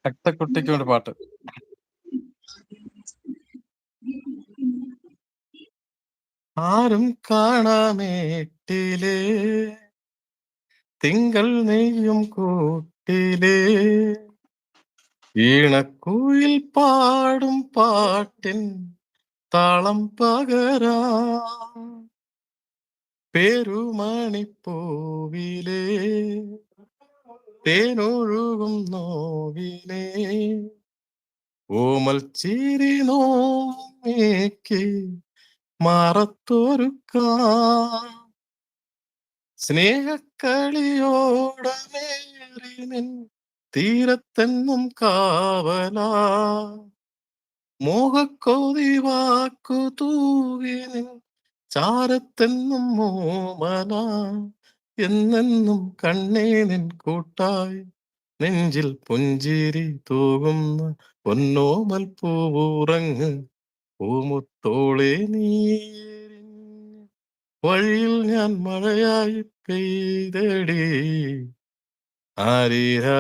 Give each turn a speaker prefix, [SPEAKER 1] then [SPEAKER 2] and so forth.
[SPEAKER 1] അട്ടക്കുട്ടിക്ക് വേണ്ടി പാട്ട്. ആരും കാണാമേട്ടിലേ തിങ്കൾ നെയ്യും കൂട്ടിലേ ഈണക്കുയിൽ പാടും പാട്ടിൻ താളം പകരാ പേരുമണിപ്പൂവിലേ തേനൊഴുകും നോവിലേ ഓമൽ ചിരി നോക്കി മാറത്തൊരുക്കാം സ്നേഹക്കളിയോടമേറി നിൻ തീരത്തെന്നും കാവലാ മോഹക്കോതി വാക്കു തൂകി നിൻ ചാരത്തെന്നും മോമല എന്നെന്നും കണ്ണേ നിൻ കൂട്ടായി നെഞ്ചിൽ പുഞ്ചിരി തൂകുന്ന പൊന്നോമൽ പൂവുറങ്ങ് പൂമുത്തോളെ നീ വഴിയിൽ ഞാൻ മഴയായി പെയ്തടി ആരീരാ